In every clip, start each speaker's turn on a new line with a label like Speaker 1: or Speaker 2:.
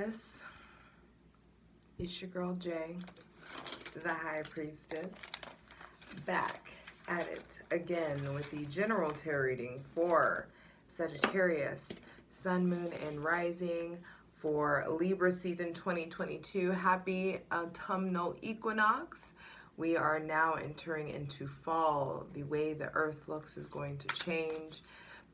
Speaker 1: Sagittarius, it's your girl Jay, the High Priestess, back at it again with the general tarot reading for Sagittarius, Sun, Moon, and Rising for Libra season 2022. Happy autumnal equinox. We are now entering into fall. The way the earth looks is going to change.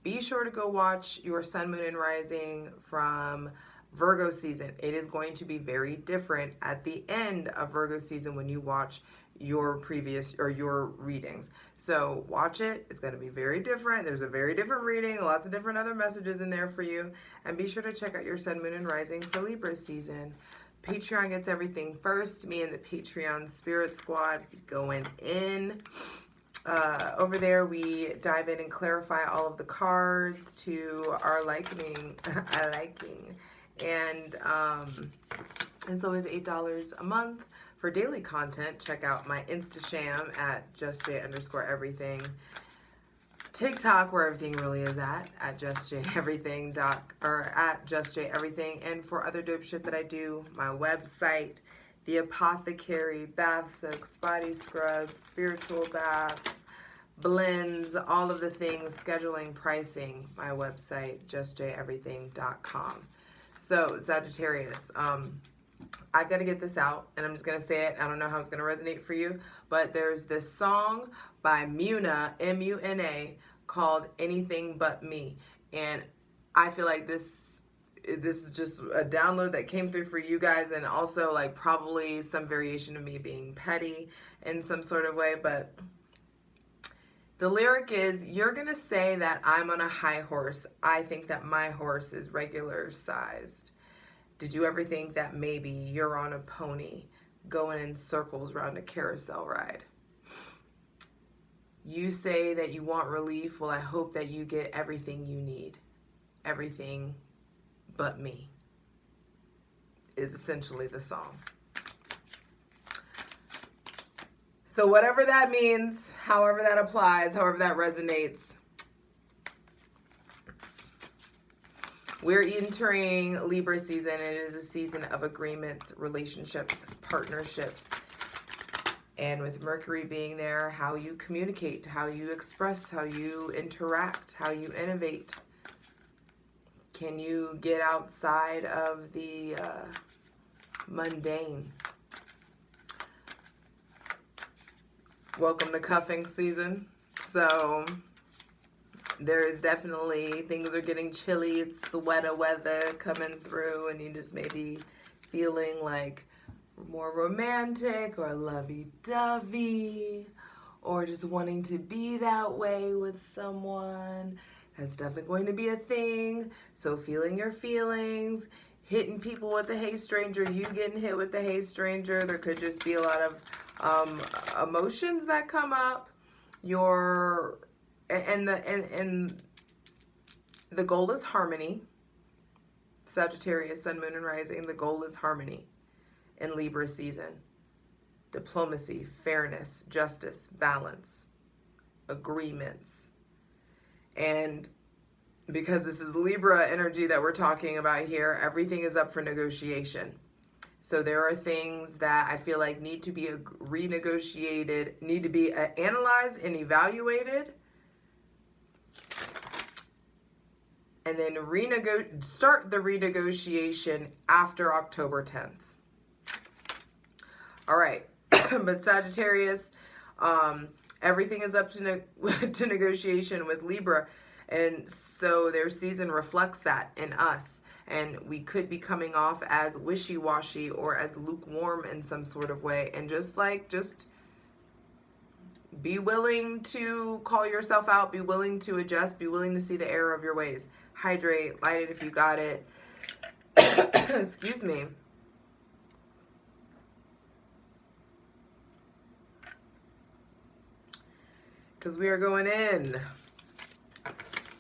Speaker 1: Be sure to go watch your Sun, Moon, and Rising from Virgo season. It is going to be very different at the end of Virgo season when you watch your previous or your readings. So watch it. It's going to be very different. There's a very different reading, lots of different other messages in there for you. And be sure to check out your Sun, Moon, and Rising for Libra season. Patreon gets everything first. Me and the Patreon Spirit Squad going in. Over there, we dive in and clarify all of the cards to our liking. And so is $8 a month. For daily content, check out my Instasham at justj_everything. TikTok, where everything really is at justjeverything or at justjeverything. And for other dope shit that I do, my website, The Apothecary, bath soaks, body scrubs, spiritual baths, blends, all of the things, scheduling, pricing, my website, justjeverything.com. So, Sagittarius, I've got to get this out, and I'm just going to say it. I don't know how it's going to resonate for you, but there's this song by Muna, M-U-N-A, called Anything But Me. And I feel like this is just a download that came through for you guys, and also like probably some variation of me being petty in some sort of way. But the lyric is, you're going to say that I'm on a high horse. I think that my horse is regular sized. Did you ever think that maybe you're on a pony going in circles around a carousel ride? You say that you want relief. Well, I hope that you get everything you need. Everything but me is essentially the song. So whatever that means, however that applies, however that resonates, we're entering Libra season, and it is a season of agreements, relationships, partnerships. And with Mercury being there, how you communicate, how you express, how you interact, how you innovate. Can you get outside of the mundane? Welcome to cuffing season. So there is definitely, things are getting chilly. It's sweater weather coming through, and you just may be feeling like more romantic or lovey-dovey, or just wanting to be that way with someone. That's definitely going to be a thing. So feeling your feelings, hitting people with the hey stranger, you getting hit with the hey stranger. There could just be a lot of emotions that come up. And the goal is harmony. Sagittarius, Sun, Moon, and Rising. The goal is harmony in Libra season. Diplomacy, fairness, justice, balance, agreements. And because this is Libra energy that we're talking about here, everything is up for negotiation. So there are things that I feel like need to be renegotiated, need to be analyzed and evaluated, and then start the renegotiation after October 10th. All right, but Sagittarius, everything is up to negotiation with Libra, and so their season reflects that in us. And we could be coming off as wishy-washy or as lukewarm in some sort of way. And just be willing to call yourself out, be willing to adjust, be willing to see the error of your ways. Hydrate, light it if you got it. Excuse me. Because we are going in.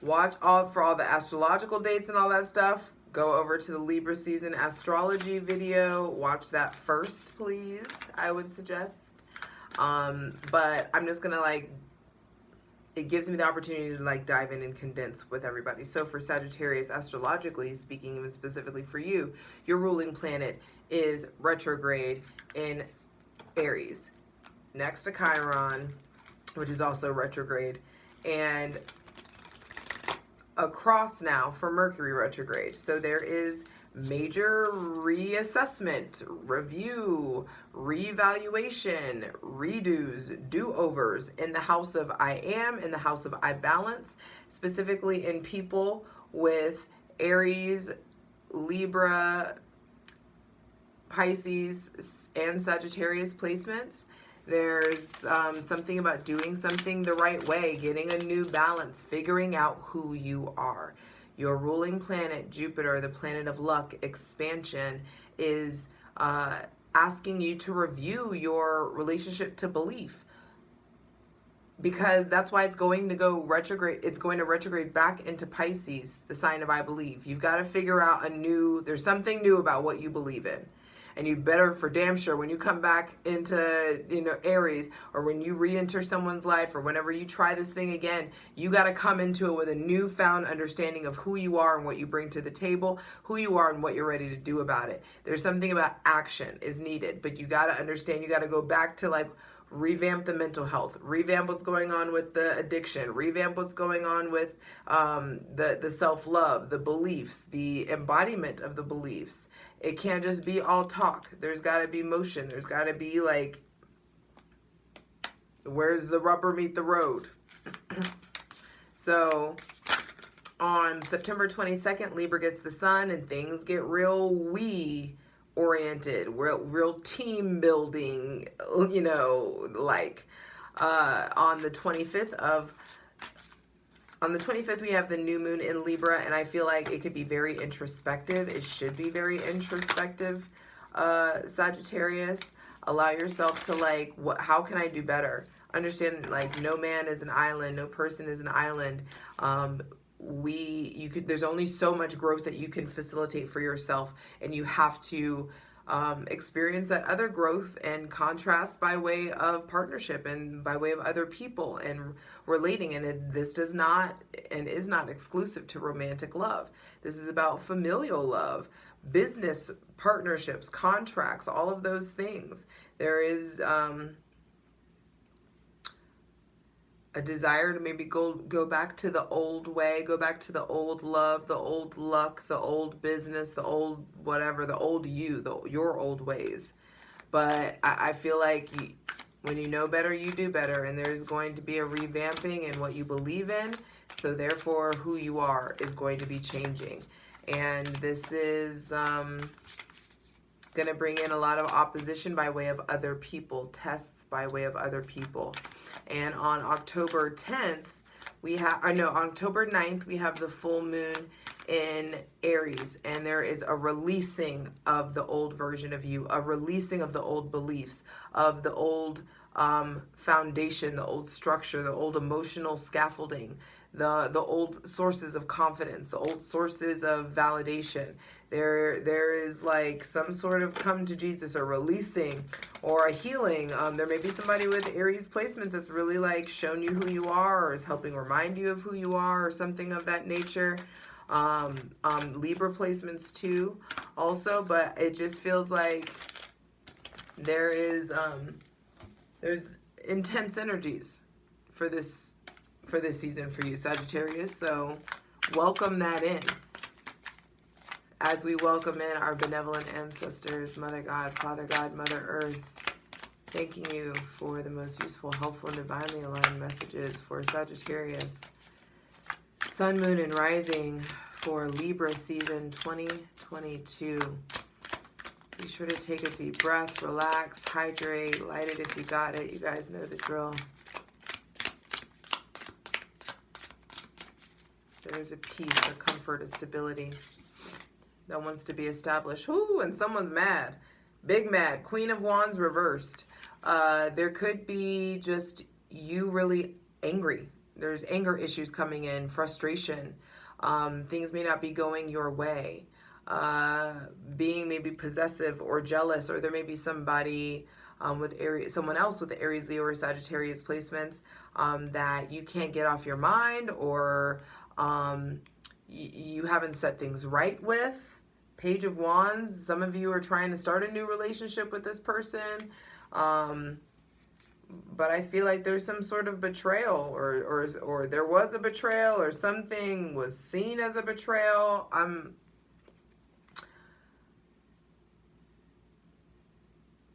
Speaker 1: Watch for all the astrological dates and all that stuff. Go over to the Libra season astrology video. Watch that first, please, I would suggest. But I'm just going to it gives me the opportunity to like dive in and condense with everybody. So for Sagittarius, astrologically speaking, even specifically for you, your ruling planet is retrograde in Aries, next to Chiron, which is also retrograde, and across now for Mercury retrograde. So there is major reassessment, review, reevaluation, redos, do-overs in the house of I am, in the house of I balance, specifically in people with Aries, Libra, Pisces, and Sagittarius placements. There's something about doing something the right way, getting a new balance, figuring out who you are. Your ruling planet, Jupiter, the planet of luck, expansion, is asking you to review your relationship to belief. Because that's why it's going to go retrograde. It's going to retrograde back into Pisces, the sign of I believe. You've got to figure out there's something new about what you believe in. And you better, for damn sure, when you come back into, Aries, or when you re-enter someone's life, or whenever you try this thing again, you got to come into it with a newfound understanding of who you are and what you bring to the table, who you are and what you're ready to do about it. There's something about action is needed, but you got to understand, you got to go back to like, revamp the mental health, revamp what's going on with the addiction, revamp what's going on with the self-love, the beliefs, the embodiment of the beliefs. It can't just be all talk. There's got to be motion. There's got to be like, where's the rubber meet the road? So on September 22nd, Libra gets the sun and things get real oriented, real team building, like on the 25th we have the new moon in Libra, and I feel like it could be very introspective. It should be very introspective. Sagittarius, allow yourself to like, how can I do better? Understand, like, no man is an island, no person is an island. There's only so much growth that you can facilitate for yourself, and you have to experience that other growth and contrast by way of partnership and by way of other people and relating. And this does not and is not exclusive to romantic love. This is about familial love, business partnerships, contracts, all of those things. There is a desire to maybe go back to the old way, go back to the old love, the old luck, the old business, the old whatever, the old your old ways. But I feel like when you know better, you do better, and there's going to be a revamping in what you believe in. So therefore, who you are is going to be changing. And this is going to bring in a lot of opposition by way of other people, tests by way of other people. And on October 10th, October 9th, we have the full moon in Aries, and there is a releasing of the old version of you, a releasing of the old beliefs, of the old foundation, the old structure, the old emotional scaffolding, the old sources of confidence, the old sources of validation. There is like some sort of come to Jesus, or releasing, or a healing. There may be somebody with Aries placements that's really like shown you who you are, or is helping remind you of who you are, or something of that nature. Libra placements too, also, but it just feels like there's intense energies for this season for you, Sagittarius. So welcome that in. As we welcome in our benevolent ancestors, Mother God, Father God, Mother Earth, thanking you for the most useful, helpful, and divinely aligned messages for Sagittarius, Sun, Moon, and Rising for Libra season 2022. Be sure to take a deep breath, relax, hydrate, light it if you got it. You guys know the drill. There's a peace, a comfort, a stability that wants to be established. Ooh, and someone's mad. Big mad. Queen of Wands reversed. There could be just you really angry. There's anger issues coming in, frustration. Things may not be going your way. Being maybe possessive or jealous, or there may be somebody with Aries, someone else with the Aries, Leo, or Sagittarius placements that you can't get off your mind, or you haven't set things right with. Page of Wands, some of you are trying to start a new relationship with this person. But I feel like there's some sort of betrayal, or there was a betrayal, or something was seen as a betrayal.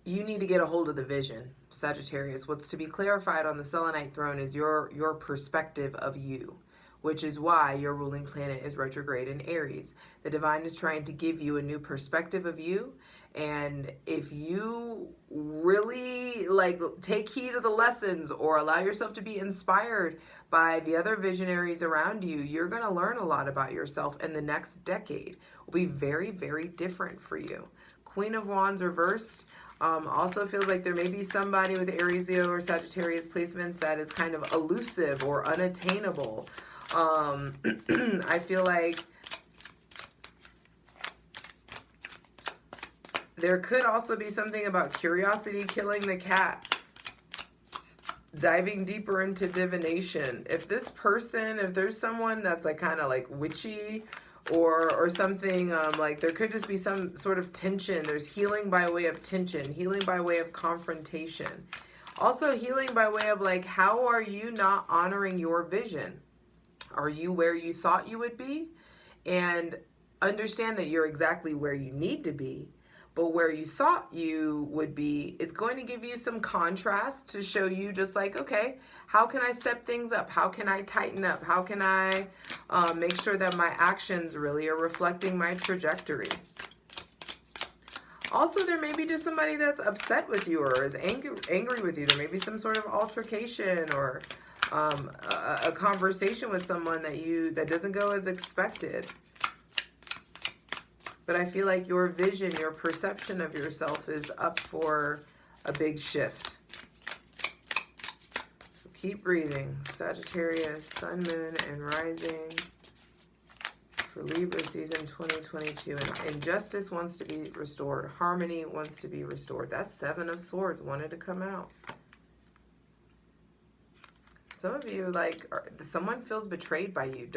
Speaker 1: You need to get a hold of the vision, Sagittarius. What's to be clarified on the Selenite throne is your perspective of you, which is why your ruling planet is retrograde in Aries. The divine is trying to give you a new perspective of you. And if you really like take heed of the lessons, or allow yourself to be inspired by the other visionaries around you, you're going to learn a lot about yourself, and the next decade will be very, very different for you. Queen of Wands reversed also feels like there may be somebody with Aries, Leo, or Sagittarius placements that is kind of elusive or unattainable. I feel like there could also be something about curiosity killing the cat. Diving deeper into divination. If this person, if there's someone that's like kind of like witchy or something, like there could just be some sort of tension. There's healing by way of tension, healing by way of confrontation. Also healing by way of like, how are you not honoring your vision? Are you where you thought you would be? And understand that you're exactly where you need to be. But where you thought you would be is going to give you some contrast to show you just like, okay, how can I step things up? How can I tighten up? How can I make sure that my actions really are reflecting my trajectory? Also, there may be just somebody that's upset with you or is angry with you. There may be some sort of altercation or a conversation with someone that doesn't go as expected. But I feel like your vision, your perception of yourself is up for a big shift. So keep breathing. Sagittarius, Sun, Moon, and Rising for Libra season 2022. And injustice wants to be restored. Harmony wants to be restored. That Seven of Swords wanted to come out. Some of you, like, someone feels betrayed by you.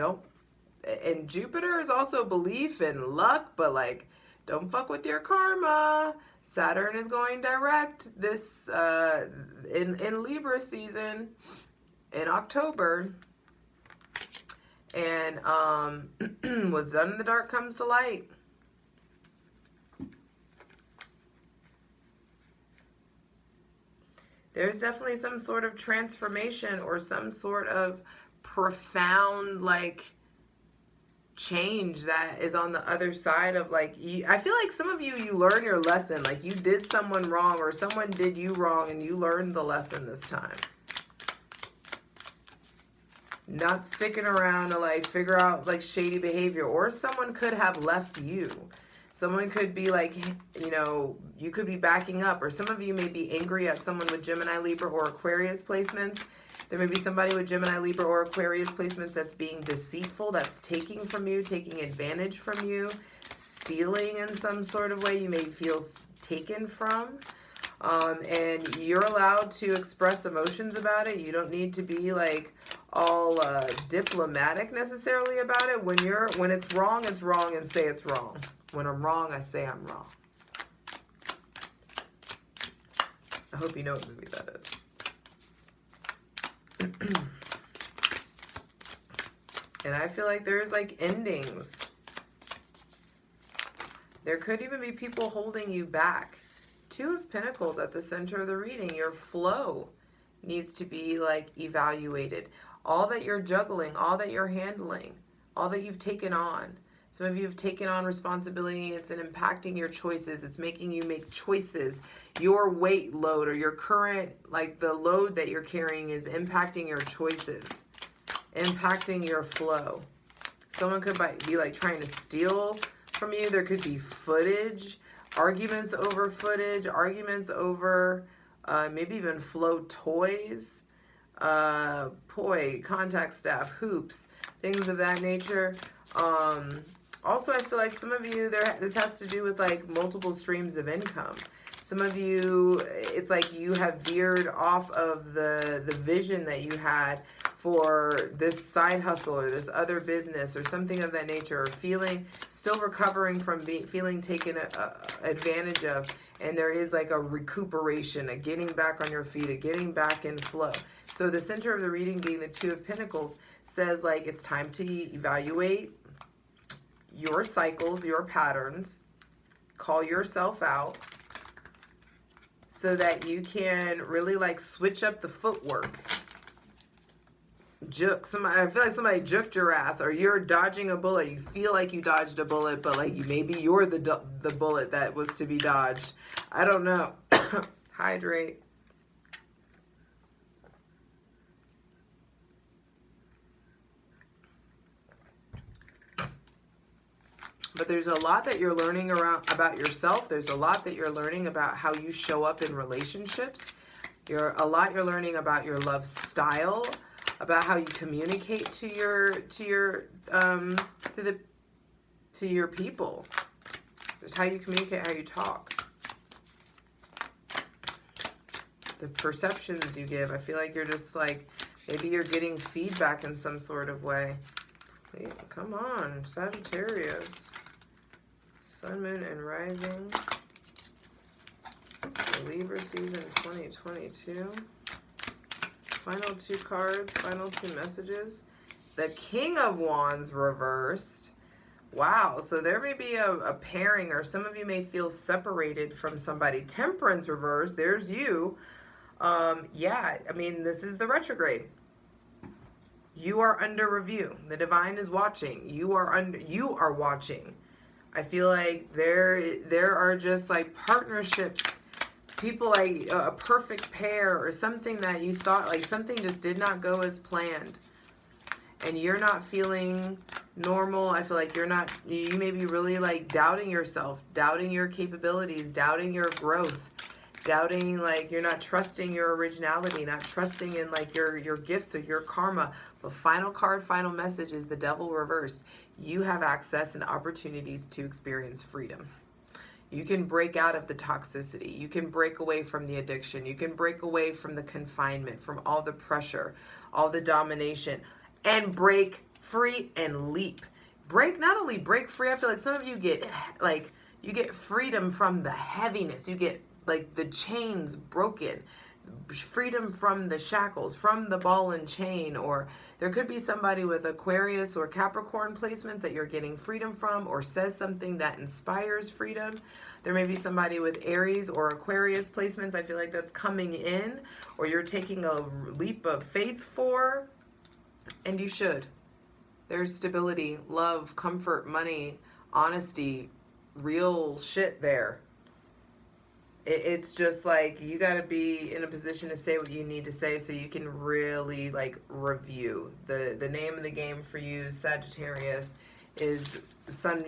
Speaker 1: And Jupiter is also belief and luck, but like, don't fuck with your karma. Saturn is going direct this in Libra season in October. And what's done in the dark comes to light. There's definitely some sort of transformation or some sort of profound like change that is on the other side of like, I feel like some of you learn your lesson, like you did someone wrong or someone did you wrong and you learned the lesson this time. Not sticking around to like figure out like shady behavior, or someone could have left you. Someone could be like, you know, you could be backing up, or some of you may be angry at someone with Gemini, Libra, or Aquarius placements. There may be somebody with Gemini, Libra, or Aquarius placements that's being deceitful, that's taking from you, taking advantage from you, stealing in some sort of way. You may feel taken from. And you're allowed to express emotions about it. You don't need to be like all diplomatic necessarily about it. When it's wrong, and say it's wrong. When I'm wrong, I say I'm wrong. I hope you know what movie that is. And I feel like there's like endings. There could even be people holding you back. Two of Pentacles at the center of the reading. Your flow needs to be like evaluated. All that you're juggling, all that you're handling, all that you've taken on. Some of you have taken on responsibility. It's impacting your choices. It's making you make choices. Your weight load or your current, like the load that you're carrying is impacting your choices, impacting your flow. Someone could be like trying to steal from you. There could be footage, arguments over footage, arguments over maybe even flow toys, poi, contact staff, hoops, things of that nature. Also, I feel like some of you, this has to do with like multiple streams of income. Some of you, it's like you have veered off of the vision that you had for this side hustle or this other business or something of that nature, or still recovering from feeling taken advantage of. And there is like a recuperation, a getting back on your feet, a getting back in flow. So the center of the reading being the Two of Pentacles says like it's time to evaluate your cycles, your patterns, call yourself out so that you can really like switch up the footwork. I feel like somebody juked your ass, or you're dodging a bullet. You feel like you dodged a bullet, but like maybe you're the bullet that was to be dodged. I don't know. Hydrate. But there's a lot that you're learning about yourself. There's a lot that you're learning about how you show up in relationships. You're learning about your love style, about how you communicate to your people. Just how you communicate, how you talk. The perceptions you give. I feel like you're just like, maybe you're getting feedback in some sort of way. Come on, Sagittarius. Sun, Moon, and Rising. Libra season 2022. Final two cards, final two messages. The King of Wands reversed. Wow, so there may be a pairing, or some of you may feel separated from somebody. Temperance reversed. There's you. Yeah, I mean, this is the retrograde. You are under review. The divine is watching. You are watching. I feel like there are just like partnerships, people like a perfect pair or something that you thought like something just did not go as planned. And you're not feeling normal. I feel like you may be really like doubting yourself, doubting your capabilities, doubting your growth, doubting like you're not trusting your originality, not trusting in like your gifts or your karma. But final card, final message is the Devil reversed. You have access and opportunities to experience freedom. You can break out of the toxicity. You can break away from the addiction. You can break away from the confinement, from all the pressure, all the domination, and break free and leap. Not only break free, I feel like some of you get freedom from the heaviness. You get like the chains broken, freedom from the shackles, from the ball and chain. Or there could be somebody with Aquarius or Capricorn placements that you're getting freedom from, or says something that inspires freedom. There may be somebody with Aries or Aquarius placements. I feel like that's coming in, or you're taking a leap of faith for, and you should. There's stability, love, comfort, money, honesty, real shit there. It's just like you got to be in a position to say what you need to say so you can really like review. The name of the game for you, Sagittarius, is Sun,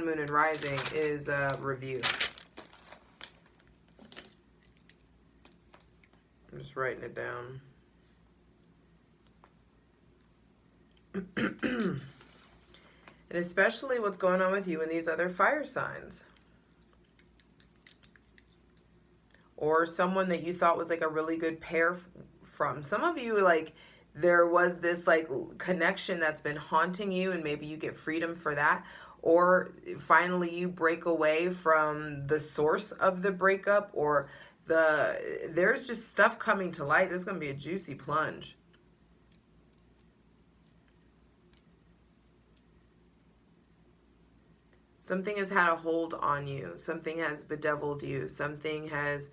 Speaker 1: Moon, and Rising is review. I'm just writing it down. And especially what's going on with you and these other fire signs. Or someone that you thought was like a really good pair from. Some of you, like, there was this like connection that's been haunting you, and maybe you get freedom for that. Or finally you break away from the source of the breakup, or there's just stuff coming to light. This is going to be a juicy plunge. Something has had a hold on you. Something has bedeviled you. Something has,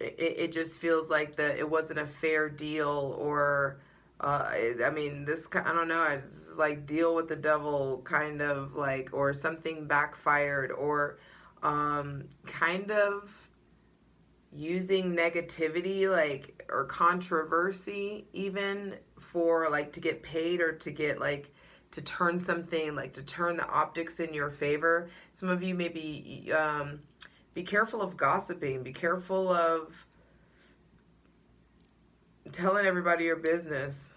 Speaker 1: it just feels like it wasn't a fair deal, or, I mean, I don't know, it's like deal with the devil kind of like, or something backfired, or kind of using negativity, like, or controversy even for like to get paid, or to get like, to turn something, like to turn the optics in your favor. Some of you may be careful of gossiping. Be careful of telling everybody your business.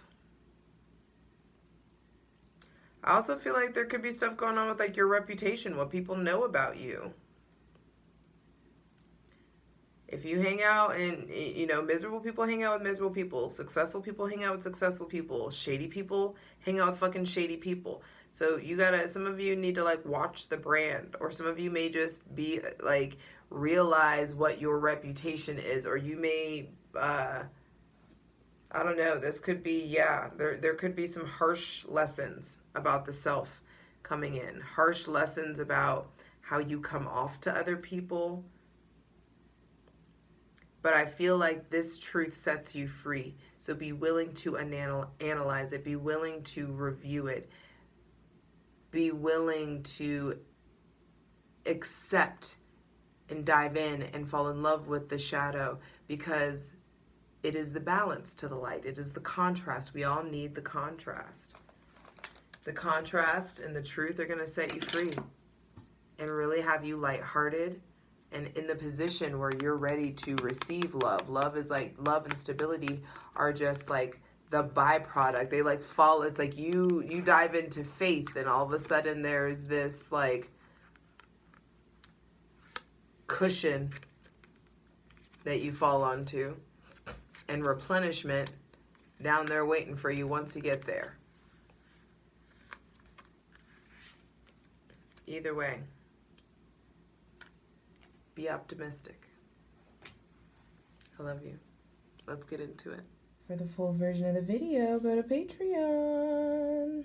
Speaker 1: I also feel like there could be stuff going on with like your reputation, what people know about you. If you hang out and, you know, miserable people hang out with miserable people, successful people hang out with successful people, shady people hang out with fucking shady people. So you gotta, some of you need to like watch the brand, or some of you may just be like, realize what your reputation is, or you may, I don't know, this could be, yeah, there could be some harsh lessons about the self coming in, harsh lessons about how you come off to other people. But I feel like this truth sets you free. So be willing to analyze it. Be willing to review it. Be willing to accept and dive in and fall in love with the shadow, because it is the balance to the light. It is the contrast. We all need the contrast. The contrast and the truth are going to set you free and really have you lighthearted and in the position where you're ready to receive love. Love is like, love and stability are just like the byproduct. They like fall, it's like you dive into faith, and all of a sudden there's this like cushion that you fall onto, and replenishment down there waiting for you once you get there. Either way, be optimistic. I love you. Let's get into it. For the full version of the video, go to Patreon.